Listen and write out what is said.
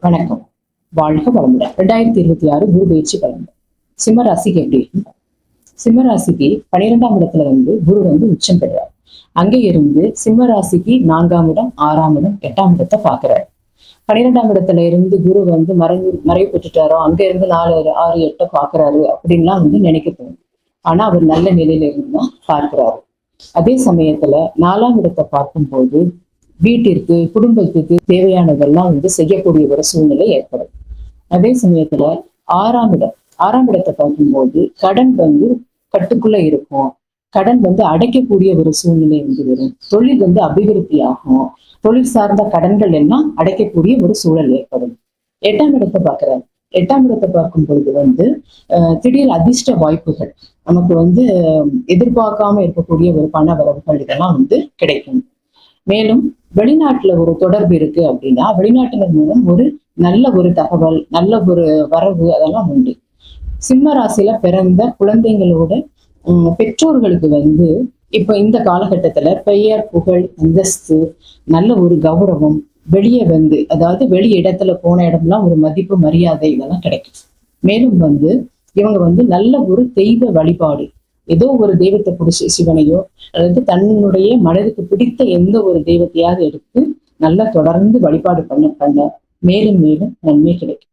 வணக்கம். வாழ்க வளமுடன். 2026 குரு பயிற்சி பலன். சிம்ம ராசிக்கு எப்படி இருக்கு? சிம்ம ராசிக்கு 12ஆம் இடத்துல குரு உச்சம் பெறுறார். அங்கே இருந்து சிம்ம ராசிக்கு 4ஆம் இடம், 6ஆம் இடம், 8ஆம் இடத்தை பாக்குறாரு. 12ஆம் இடத்துல இருந்து குரு மறைவு பெற்றுட்டாரோ, அங்க இருந்து 4, 6, 8 பாக்குறாரு அப்படின்லாம் நினைக்க தோணும். ஆனா அவர் நல்ல நிலையில இருந்துதான் பார்க்கிறாரு. அதே சமயத்துல 4ஆம் இடத்தை பார்க்கும்போது வீட்டிற்கு, குடும்பத்துக்கு தேவையானதெல்லாம் செய்யக்கூடிய ஒரு சூழ்நிலை ஏற்படும். அதே சமயத்துல 6ஆம் இடத்தை பார்க்கும்போது கடன் கட்டுக்குள்ள இருக்கும். கடன் அடைக்கக்கூடிய ஒரு சூழ்நிலை வரும். தொழில் அபிவிருத்தி ஆகும். தொழில் சார்ந்த கடன்கள் எல்லாம் அடைக்கக்கூடிய ஒரு சூழல் ஏற்படும். 8ஆம் இடத்தை பார்க்கிறார். 8ஆம் இடத்தை பார்க்கும் பொழுது திடீர் அதிர்ஷ்ட வாய்ப்புகள் நமக்கு எதிர்பார்க்காம இருக்கக்கூடிய ஒரு பண வரவுகள் இதெல்லாம் கிடைக்கும். மேலும் வெளிநாட்டுல ஒரு தொடர்பு இருக்கு அப்படின்னா வெளிநாட்டினர் மூலம் ஒரு நல்ல ஒரு தகவல், நல்ல ஒரு வரவு அதெல்லாம் உண்டு. சிம்ம ராசியில பிறந்த குழந்தைங்களோட பெற்றோர்களுக்கு இப்ப இந்த காலகட்டத்துல பெயர், புகழ், அந்தஸ்து, நல்ல ஒரு கௌரவம், வெளியே அதாவது வெளி இடத்துல போன இடம்லாம் ஒரு மதிப்பு, மரியாதை இதெல்லாம் கிடைக்கும். மேலும் இவங்க நல்ல ஒரு தெய்வ வழிபாடு, ஏதோ ஒரு தெய்வத்தை பிடிச்சி சிவனையோ அல்லது தன்னுடைய மனதுக்கு பிடித்த எந்த ஒரு தெய்வத்தையாவது எடுத்து நல்லா தொடர்ந்து வழிபாடு பண்ண மேலும் மேலும் நன்மை கிடைக்கும்.